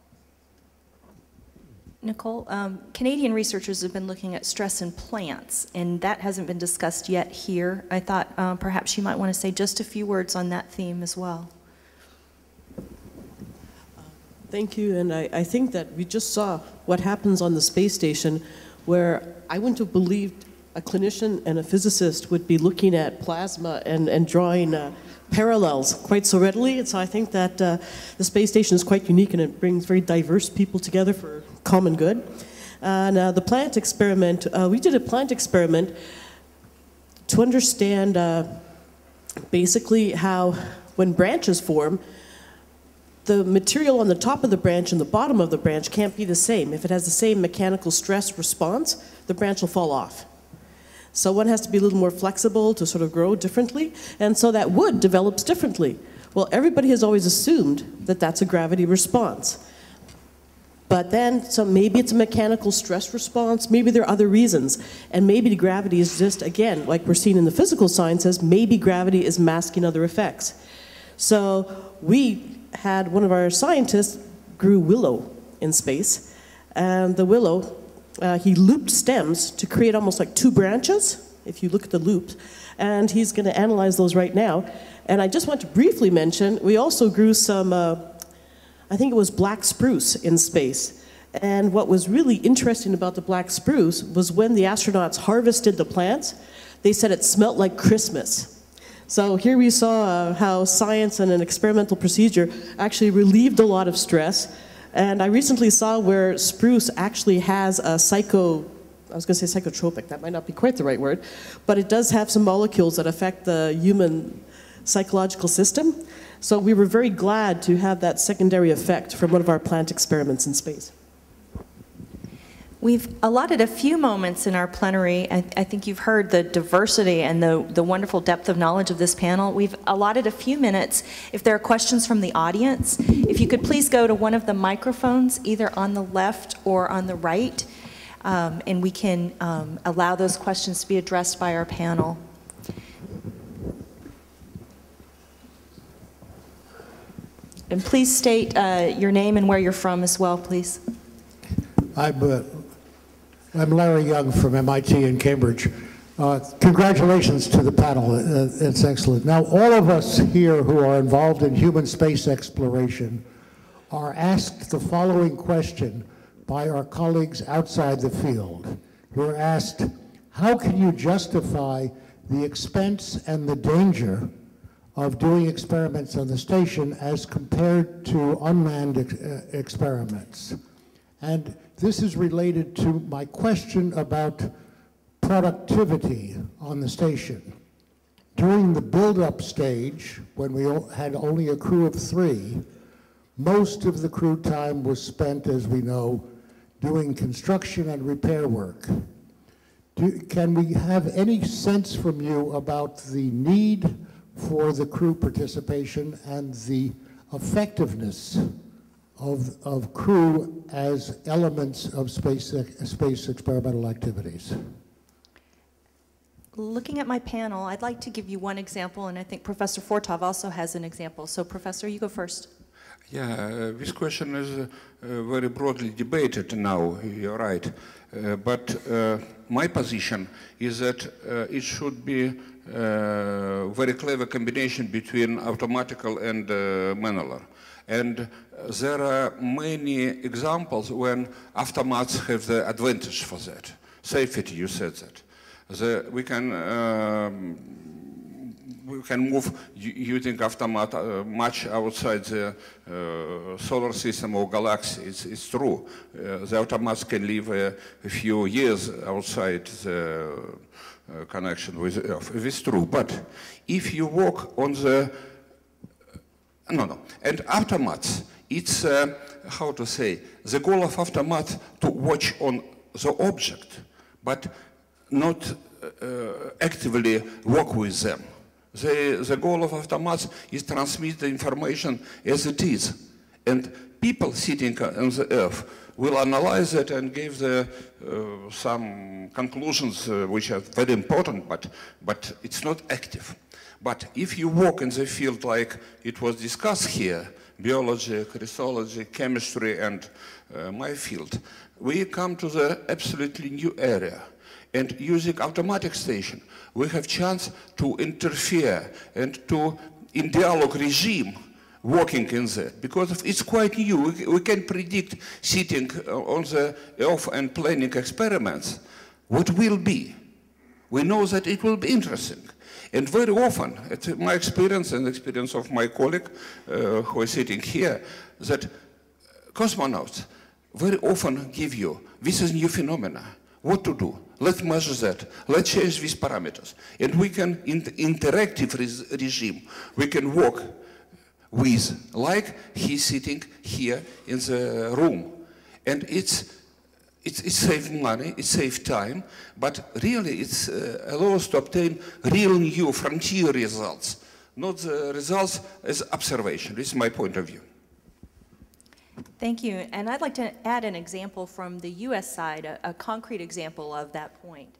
Nicole, Canadian researchers have been looking at stress in plants, and that hasn't been discussed yet here. I thought perhaps you might want to say just a few words on that theme as well. Thank you, and I think that we just saw what happens on the space station, where I wouldn't have believed a clinician and a physicist would be looking at plasma and drawing parallels quite so readily. And so I think that the space station is quite unique, and it brings very diverse people together for common good. And the plant experiment, we did a plant experiment to understand basically how when branches form, the material on the top of the branch and the bottom of the branch can't be the same. If it has the same mechanical stress response, the branch will fall off. So one has to be a little more flexible to sort of grow differently, and so that wood develops differently. Well, everybody has always assumed that that's a gravity response. But then, so maybe it's a mechanical stress response, maybe there are other reasons, and maybe the gravity is just, again, like we're seeing in the physical sciences, maybe gravity is masking other effects. So we had one of our scientists grew willow in space, and the willow, he looped stems to create almost like two branches, if you look at the loops, and he's going to analyze those right now. And I just want to briefly mention, we also grew some, I think it was black spruce in space. And what was really interesting about the black spruce was when the astronauts harvested the plants, they said it smelled like Christmas. So here we saw how science and an experimental procedure actually relieved a lot of stress. And I recently saw where spruce actually has a psychotropic, that might not be quite the right word, but it does have some molecules that affect the human psychological system. So we were very glad to have that secondary effect from one of our plant experiments in space. We've allotted a few moments in our plenary. I think you've heard the diversity and the wonderful depth of knowledge of this panel. We've allotted a few minutes. If there are questions from the audience, if you could please go to one of the microphones, either on the left or on the right, and we can allow those questions to be addressed by our panel. And please state your name and where you're from as well, please. I'm Larry Young from MIT in Cambridge. Congratulations to the panel. It's excellent. Now, all of us here who are involved in human space exploration are asked the following question by our colleagues outside the field. We're asked, how can you justify the expense and the danger of doing experiments on the station as compared to unmanned experiments? And this is related to my question about productivity on the station. During the build-up stage, when we had only a crew of 3, most of the crew time was spent, as we know, doing construction and repair work. Can we have any sense from you about the need for the crew participation and the effectiveness of crew as elements of space experimental activities? Looking at my panel, I'd like to give you one example, and I think Professor Fortov also has an example. So, Professor, you go first. Yeah, this question is very broadly debated now, you're right. But my position is that it should be a very clever combination between automatical and manual. And there are many examples when automats have the advantage for that. Safety, you said that. We can move using automat much outside the solar system or galaxy. It's true. The automats can live a few years outside the connection with Earth. It's true. But if you walk on the and automats, it's how to say, the goal of automat to watch on the object, but not actively work with them. The goal of automats is transmit the information as it is. And people sitting on the Earth will analyze it and give some conclusions which are very important, but it's not active. But if you work in the field like it was discussed here, biology, crystallology, chemistry, and my field, we come to the absolutely new area. And using automatic station, we have chance to interfere and to, in dialogue regime, working in that. Because it's quite new. We can predict sitting on the Earth and planning experiments what will be. We know that it will be interesting. And very often, it's my experience and the experience of my colleague who is sitting here, that cosmonauts very often give you, this is new phenomena. What to do? Let's measure that. Let's change these parameters. And we can, in the interactive regime, we can work with, like he's sitting here in the room. And it saves money, it saves time, but really it allows us to obtain real new frontier results, not the results as observation. This is my point of view. Thank you. And I'd like to add an example from the US side, a concrete example of that point.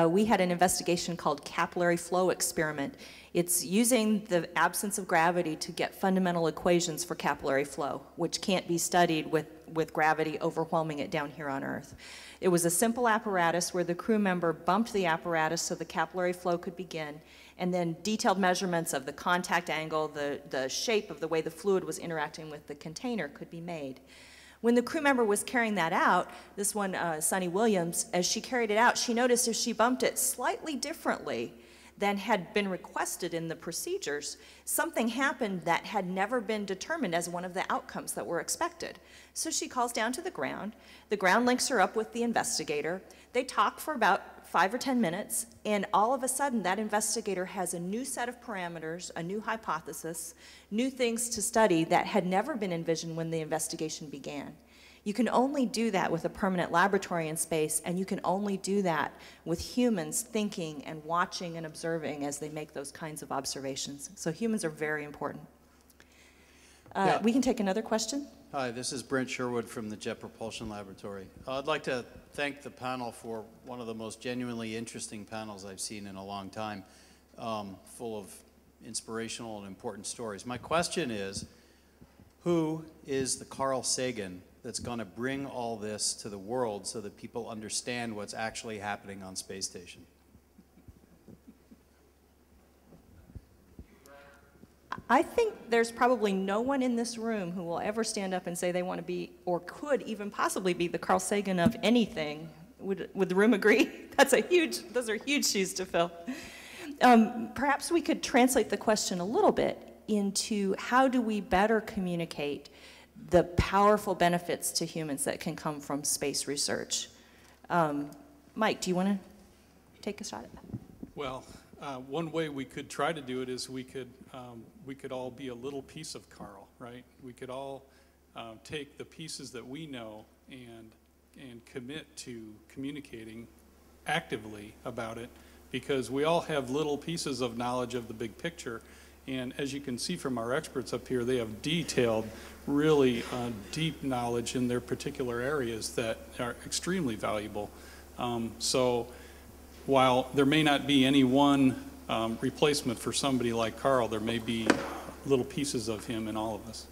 We had an investigation called capillary flow experiment. It's using the absence of gravity to get fundamental equations for capillary flow, which can't be studied with gravity overwhelming it down here on Earth. It was a simple apparatus where the crew member bumped the apparatus so the capillary flow could begin, and then detailed measurements of the contact angle, the shape of the way the fluid was interacting with the container could be made. When the crew member was carrying that out, this one, Sunny Williams, as she carried it out, she noticed if she bumped it slightly differently than had been requested in the procedures, something happened that had never been determined as one of the outcomes that were expected. So she calls down to the ground links her up with the investigator, they talk for about 5 or 10 minutes, and all of a sudden that investigator has a new set of parameters, a new hypothesis, new things to study that had never been envisioned when the investigation began. You can only do that with a permanent laboratory in space, and you can only do that with humans thinking and watching and observing as they make those kinds of observations. So humans are very important. We can take another question. Hi, this is Brent Sherwood from the Jet Propulsion Laboratory. I'd like to thank the panel for one of the most genuinely interesting panels I've seen in a long time, full of inspirational and important stories. My question is, who is the Carl Sagan that's going to bring all this to the world so that people understand what's actually happening on space station? I think there's probably no one in this room who will ever stand up and say they want to be, or could even possibly be, the Carl Sagan of anything. Would the room agree? Those are huge shoes to fill. Perhaps we could translate the question a little bit into how do we better communicate the powerful benefits to humans that can come from space research. Mike, do you want to take a shot at that? Well, one way we could try to do it is we could all be a little piece of Carl, right? We could all take the pieces that we know and commit to communicating actively about it, because we all have little pieces of knowledge of the big picture. And as you can see from our experts up here, they have detailed, really deep knowledge in their particular areas that are extremely valuable. So while there may not be any one replacement for somebody like Carl, there may be little pieces of him in all of us.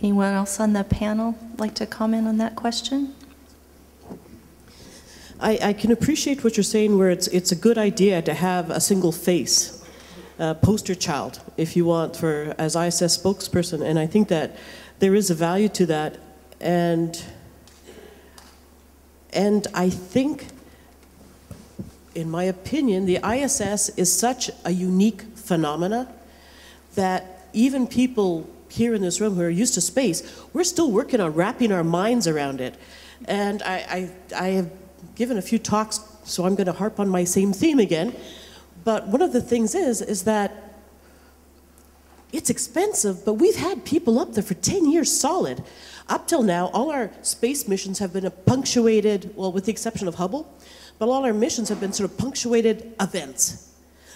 Anyone else on the panel like to comment on that question? I can appreciate what you're saying, where it's a good idea to have a single face, poster child, if you want, for as ISS spokesperson, and I think that there is a value to that, and I think, in my opinion, the ISS is such a unique phenomena that even people here in this room who are used to space, we're still working on wrapping our minds around it. And I have given a few talks, so I'm going to harp on my same theme again. But one of the things is that it's expensive, but we've had people up there for 10 years solid. Up till now, all our space missions have been punctuated, well, with the exception of Hubble, but all our missions have been sort of punctuated events.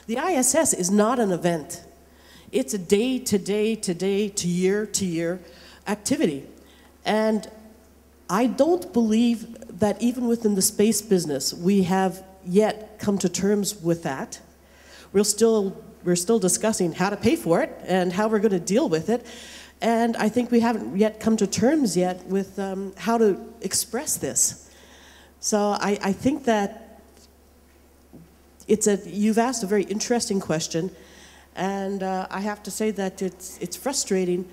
The ISS is not an event. It's a day to day to day to year activity. And I don't believe that even within the space business, we have yet come to terms with that. We're still discussing how to pay for it and how we're going to deal with it. And I think we haven't yet come to terms yet with how to express this. So I think that you've asked a very interesting question, and I have to say that it's frustrating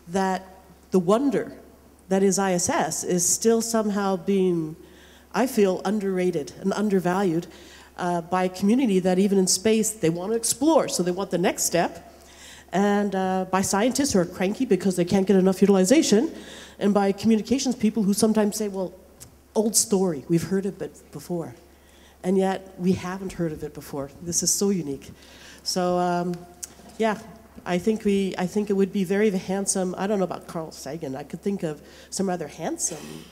that the wonder that is ISS is still somehow being, I feel, underrated and undervalued by a community that even in space they want to explore, so they want the next step, and by scientists who are cranky because they can't get enough utilization, and by communications people who sometimes say, well, old story, we've heard of it before. And yet we haven't heard of it before. This is so unique. So yeah, I think it would be very handsome. I don't know about Carl Sagan. I could think of some rather handsome,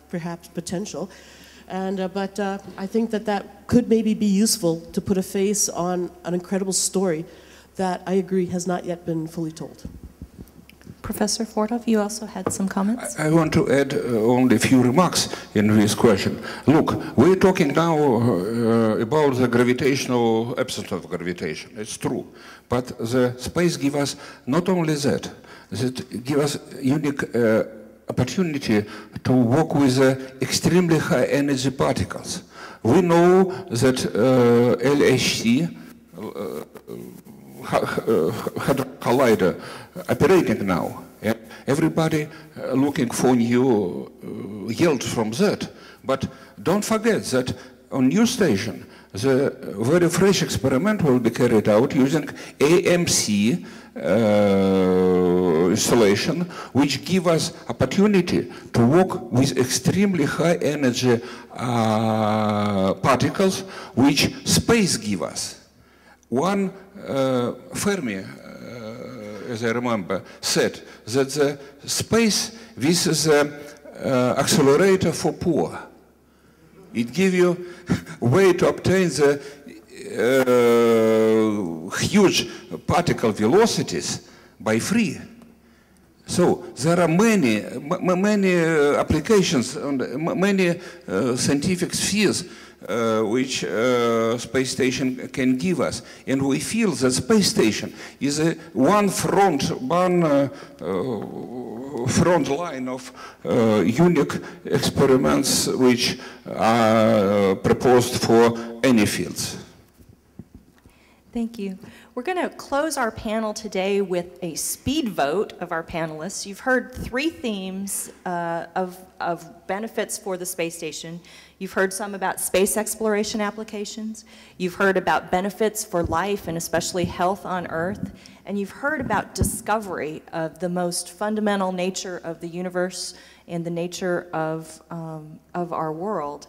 perhaps, potential. And, but I think that could maybe be useful to put a face on an incredible story that I agree has not yet been fully told. Professor Fordhoff, you also had some comments? I want to add only a few remarks in this question. Look, we're talking now about the gravitational absence of gravitation. It's true. But the space gives us not only that, it gives us unique opportunity to work with extremely high energy particles. We know that LHC, Hadron Collider, operating now. Yeah? Everybody looking for new yield from that. But don't forget that on new station, the very fresh experiment will be carried out using AMC installation, which give us opportunity to work with extremely high energy particles, which space give us. One Fermi, as I remember, said that the space, this is an accelerator for poor. It gives you a way to obtain the huge particle velocities by free. So there are many applications and many scientific spheres which space station can give us, and we feel that space station is one front line of unique experiments which are proposed for any fields. Thank you. We're going to close our panel today with a speed vote of our panelists. You've heard three themes of benefits for the space station. You've heard some about space exploration applications. You've heard about benefits for life and especially health on Earth. And you've heard about discovery of the most fundamental nature of the universe and the nature of our world.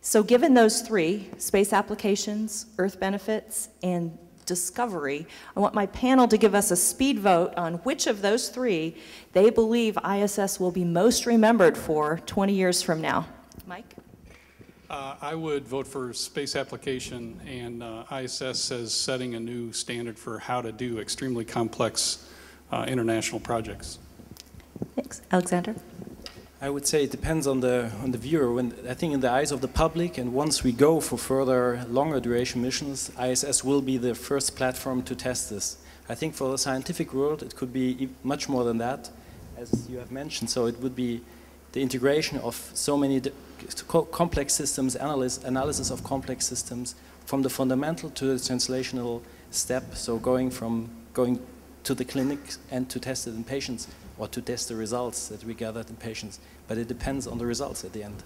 So given those three, space applications, Earth benefits, and discovery, I want my panel to give us a speed vote on which of those three they believe ISS will be most remembered for 20 years from now. Mike? I would vote for space application, and ISS says setting a new standard for how to do extremely complex international projects. Thanks. Alexander? I would say it depends on the viewer. I think in the eyes of the public, and once we go for further longer duration missions, ISS will be the first platform to test this. I think for the scientific world it could be much more than that, as you have mentioned. So it would be the integration of so many complex systems, analysis of complex systems, from the fundamental to the translational step. So going to the clinic and to test it in patients, or to test the results that we gathered in patients. But it depends on the results at the end.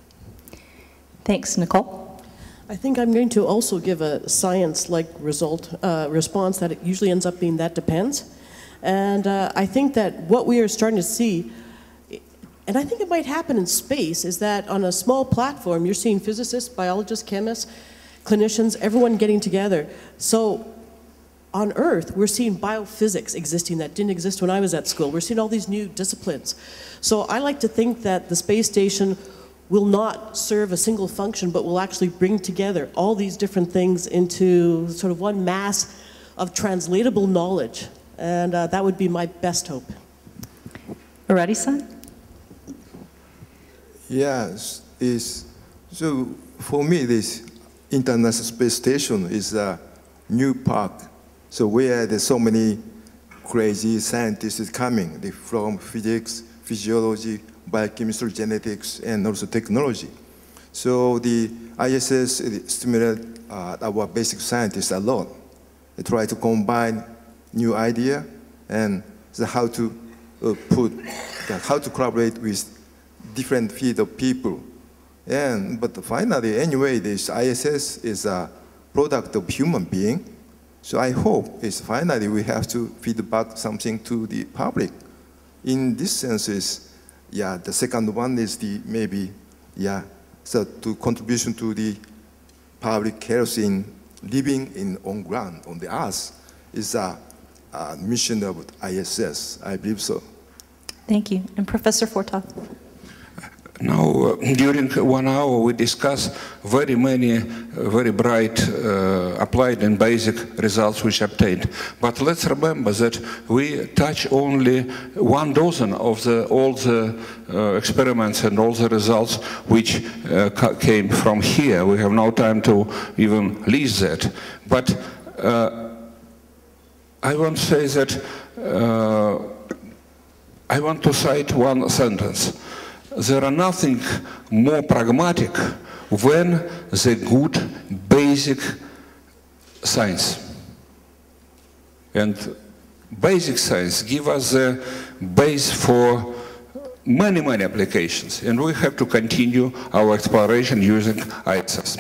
Thanks, Nicole. I think I'm going to also give a science-like response that it usually ends up being that depends. And I think that what we are starting to see, and I think it might happen in space, is that on a small platform, you're seeing physicists, biologists, chemists, clinicians, everyone getting together. So on Earth, we're seeing biophysics existing that didn't exist when I was at school. We're seeing all these new disciplines. So I like to think that the space station will not serve a single function, but will actually bring together all these different things into sort of one mass of translatable knowledge. And that would be my best hope. Arati-san? Yes, so for me, this International Space Station is a new park. So where there's so many crazy scientists coming from physics, physiology, biochemistry, genetics, and also technology. So the ISS stimulates our basic scientists a lot. They try to combine new idea and how to how to collaborate with different field of people. But finally, anyway, this ISS is a product of human being. So I hope finally we have to feed back something to the public. In this sense, the second one is so to contribution to the public health in living on ground, on the Earth, is a mission of ISS. I believe so. Thank you. And Professor Fortov? Now, during 1 hour, we discussed very many, very bright applied and basic results which obtained. But let's remember that we touch only 1 dozen of all the experiments and all the results which came from here. We have no time to even list that. But I want to say that I want to cite one sentence. There are nothing more pragmatic than the good basic science. And basic science gives us the base for many, many applications. And we have to continue our exploration using ISS.